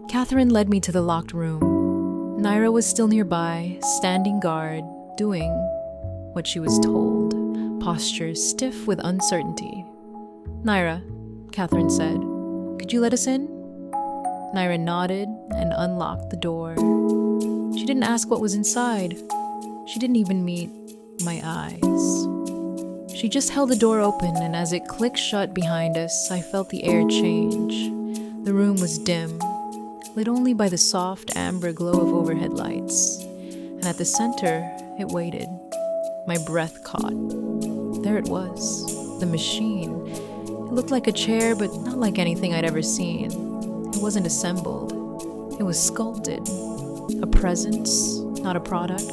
Catherine led me to the locked room. Naira was still nearby, standing guard, doing what she was told, posture stiff with uncertainty. "Naira," Catherine said, "could you let us in?" Naira nodded and unlocked the door. She didn't ask what was inside. She didn't even meet my eyes. She just held the door open, and as it clicked shut behind us, I felt the air change. The room was dim, lit only by the soft amber glow of overhead lights. And at the center, it waited. My breath caught. There it was, the machine. It looked like a chair, but not like anything I'd ever seen. It wasn't assembled. It was sculpted. A presence, not a product.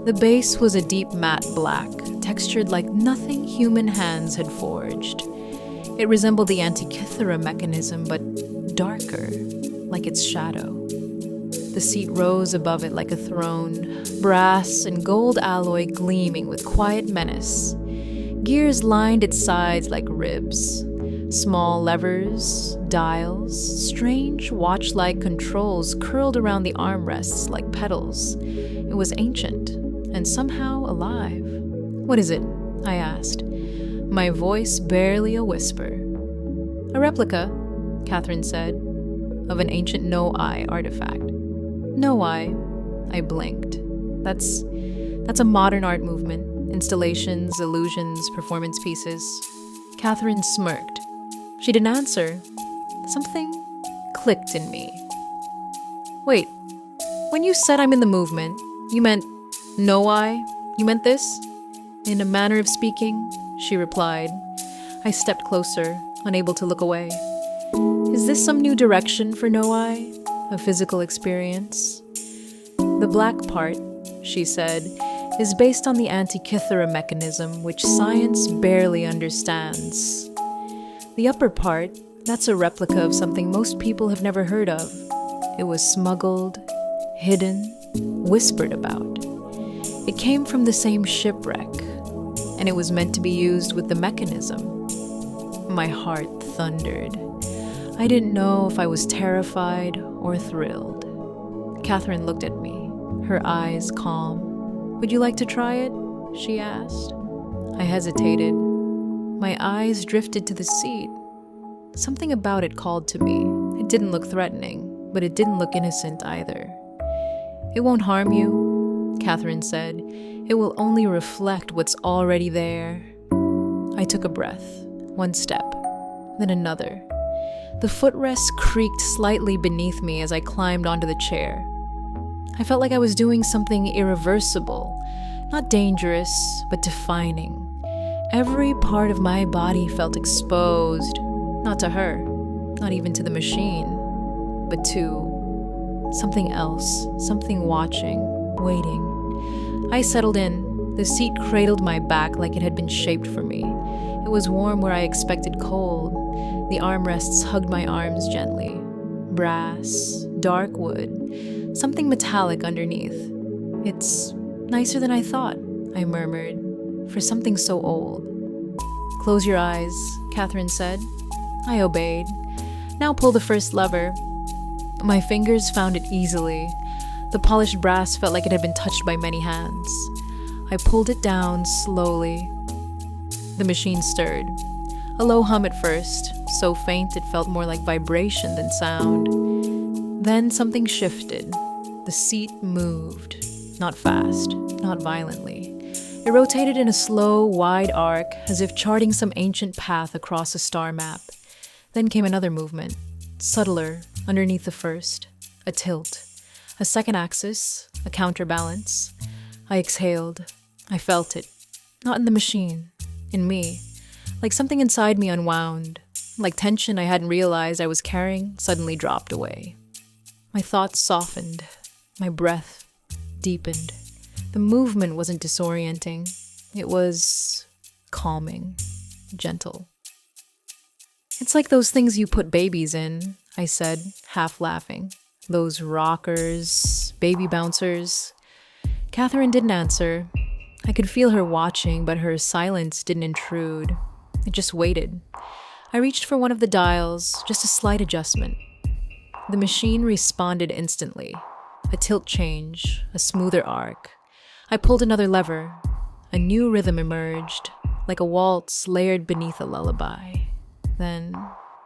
The base was a deep matte black, textured like nothing human hands had forged. It resembled the Antikythera mechanism, but darker, like its shadow. The seat rose above it like a throne, brass and gold alloy gleaming with quiet menace. Gears lined its sides like ribs. Small levers, dials, strange watch-like controls curled around the armrests like petals. It was ancient and somehow alive. "What is it?" I asked, my voice barely a whisper. "A replica," Catherine said, "of an ancient NoEye artifact." NoEye? I blinked. That's a modern art movement. Installations, illusions, performance pieces. Catherine smirked. She didn't answer. Something clicked in me. "Wait, when you said I'm in the movement, you meant NoEye? You meant this?" "In a manner of speaking," she replied. I stepped closer, unable to look away. "Is this some new direction for NoEye? A physical experience?" "The black part," she said, "is based on the Antikythera mechanism, which science barely understands. The upper part, that's a replica of something most people have never heard of. It was smuggled, hidden, whispered about. It came from the same shipwreck, and it was meant to be used with the mechanism." My heart thundered. I didn't know if I was terrified or thrilled. Catherine looked at me, her eyes calm. "Would you like to try it?" she asked. I hesitated. My eyes drifted to the seat. Something about it called to me. It didn't look threatening, but it didn't look innocent either. "It won't harm you," Catherine said. "It will only reflect what's already there." I took a breath, one step, then another. The footrest creaked slightly beneath me as I climbed onto the chair. I felt like I was doing something irreversible, not dangerous, but defining. Every part of my body felt exposed, not to her, not even to the machine, but to something else, something watching, waiting. I settled in. The seat cradled my back like it had been shaped for me. It was warm where I expected cold. The armrests hugged my arms gently. Brass, dark wood, something metallic underneath. "It's nicer than I thought," I murmured, "for something so old." "Close your eyes," Catherine said. I obeyed. "Now pull the first lever." My fingers found it easily. The polished brass felt like it had been touched by many hands. I pulled it down slowly. The machine stirred. A low hum at first, so faint it felt more like vibration than sound. Then something shifted. The seat moved. Not fast, not violently. It rotated in a slow, wide arc, as if charting some ancient path across a star map. Then came another movement, subtler, underneath the first. A tilt. A second axis, a counterbalance. I exhaled. I felt it. Not in the machine. In me. Like something inside me unwound. Like tension I hadn't realized I was carrying suddenly dropped away. My thoughts softened. My breath deepened. The movement wasn't disorienting. It was calming. Gentle. "It's like those things you put babies in," I said, half laughing. "Those rockers, baby bouncers." Catherine didn't answer. I could feel her watching, but her silence didn't intrude. It just waited. I reached for one of the dials, just a slight adjustment. The machine responded instantly. A tilt change, a smoother arc. I pulled another lever. A new rhythm emerged, like a waltz layered beneath a lullaby. Then,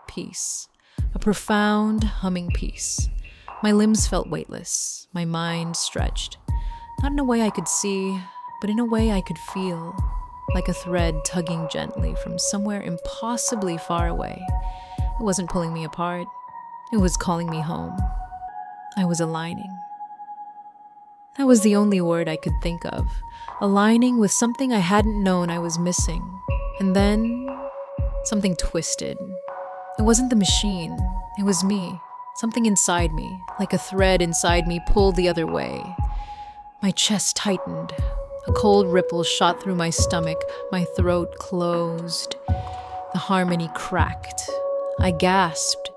peace. A profound, humming peace. My limbs felt weightless, my mind stretched. Not in a way I could see, but in a way I could feel. Like a thread tugging gently from somewhere impossibly far away. It wasn't pulling me apart. It was calling me home. I was aligning. That was the only word I could think of. Aligning with something I hadn't known I was missing. And then, something twisted. It wasn't the machine. It was me. Something inside me, like a thread inside me, pulled the other way. My chest tightened. A cold ripple shot through my stomach. My throat closed. The harmony cracked. I gasped.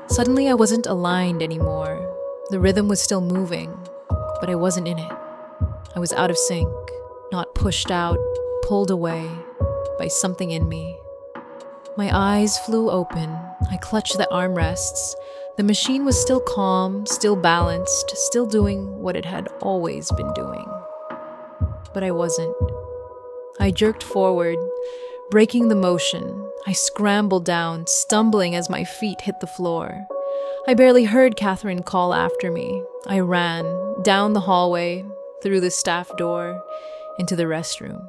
Suddenly, I wasn't aligned anymore. The rhythm was still moving, but I wasn't in it. I was out of sync, not pushed out, pulled away by something in me. My eyes flew open. I clutched the armrests. The machine was still calm, still balanced, still doing what it had always been doing. But I wasn't. I jerked forward, breaking the motion. I scrambled down, stumbling as my feet hit the floor. I barely heard Catherine call after me. I ran down the hallway, through the staff door, into the restroom.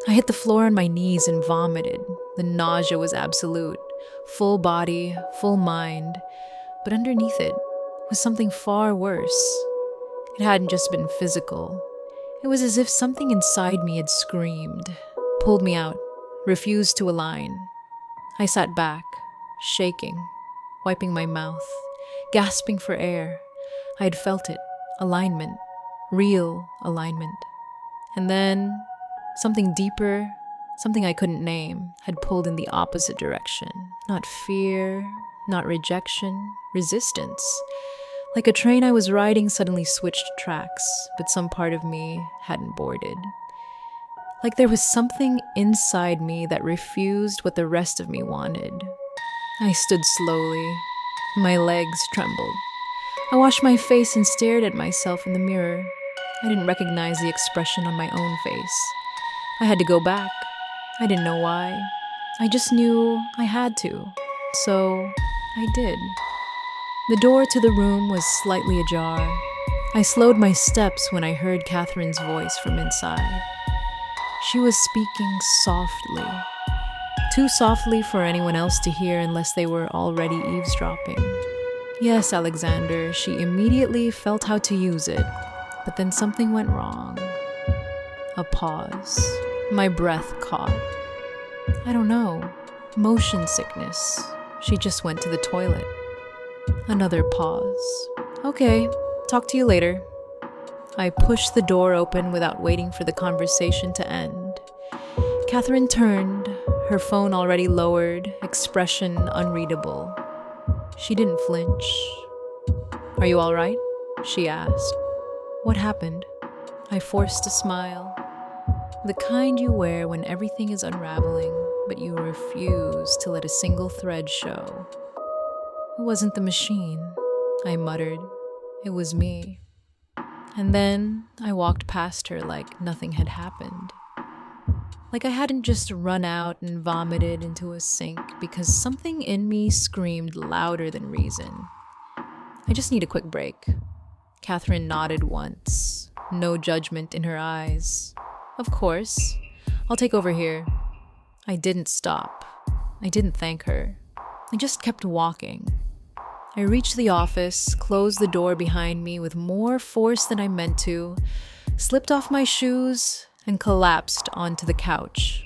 I hit the floor on my knees and vomited. The nausea was absolute. Full body, full mind. But underneath it was something far worse. It hadn't just been physical. It was as if something inside me had screamed, pulled me out, refused to align. I sat back, shaking, wiping my mouth, gasping for air. I had felt it. Alignment. Real alignment. And then, something deeper, something I couldn't name, had pulled in the opposite direction. Not fear, not rejection, resistance. Like a train I was riding suddenly switched tracks, but some part of me hadn't boarded. Like there was something inside me that refused what the rest of me wanted. I stood slowly. My legs trembled. I washed my face and stared at myself in the mirror. I didn't recognize the expression on my own face. I had to go back. I didn't know why. I just knew I had to. So I did. The door to the room was slightly ajar. I slowed my steps when I heard Catherine's voice from inside. She was speaking softly. Too softly for anyone else to hear unless they were already eavesdropping. Yes, Alexander, she immediately felt how to use it, but then something went wrong. A pause. My breath caught. I don't know. Motion sickness. She just went to the toilet. Another pause. Okay, talk to you later. I pushed the door open without waiting for the conversation to end. Catherine turned, her phone already lowered, expression unreadable. She didn't flinch. Are you all right? She asked. What happened? I forced a smile. The kind you wear when everything is unraveling, but you refuse to let a single thread show. It wasn't the machine, I muttered. It was me. And then I walked past her like nothing had happened. Like I hadn't just run out and vomited into a sink because something in me screamed louder than reason. I just need a quick break. Catherine nodded once, no judgment in her eyes. Of course, I'll take over here. I didn't stop. I didn't thank her. I just kept walking. I reached the office, closed the door behind me with more force than I meant to, slipped off my shoes, and collapsed onto the couch.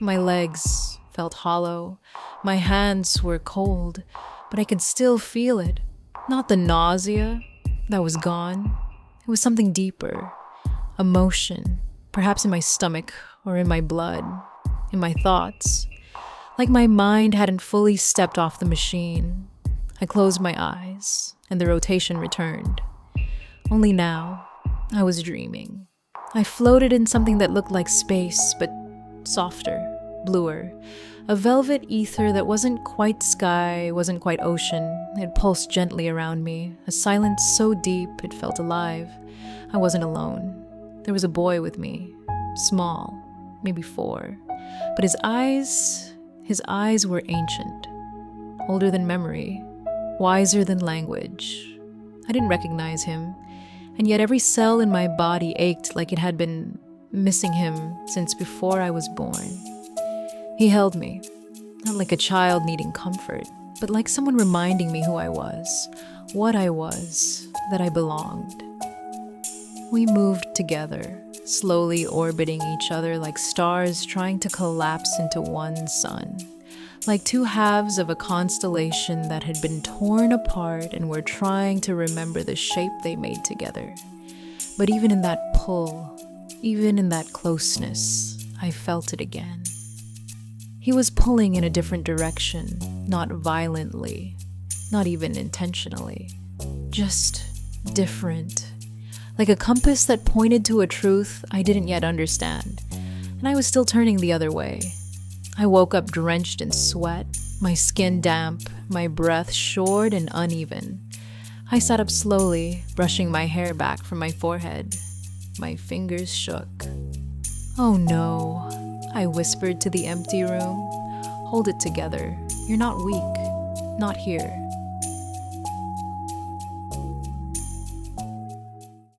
My legs felt hollow. My hands were cold, but I could still feel it. Not the nausea. That was gone. It was something deeper. Emotion. Perhaps in my stomach or in my blood. In my thoughts. Like my mind hadn't fully stepped off the machine. I closed my eyes, and the rotation returned. Only now, I was dreaming. I floated in something that looked like space, but softer, bluer. A velvet ether that wasn't quite sky, wasn't quite ocean. It pulsed gently around me, a silence so deep it felt alive. I wasn't alone. There was a boy with me, small, maybe 4. But his eyes were ancient, older than memory, wiser than language. I didn't recognize him, and yet every cell in my body ached like it had been missing him since before I was born. He held me, not like a child needing comfort, but like someone reminding me who I was, what I was, that I belonged. We moved together, slowly orbiting each other like stars trying to collapse into one sun, like 2 halves of a constellation that had been torn apart and were trying to remember the shape they made together. But even in that pull, even in that closeness, I felt it again. He was pulling in a different direction, not violently, not even intentionally, just different. Like a compass that pointed to a truth I didn't yet understand, and I was still turning the other way. I woke up drenched in sweat, my skin damp, my breath short and uneven. I sat up slowly, brushing my hair back from my forehead. My fingers shook. "Oh no," I whispered to the empty room. "Hold it together. You're not weak. Not here."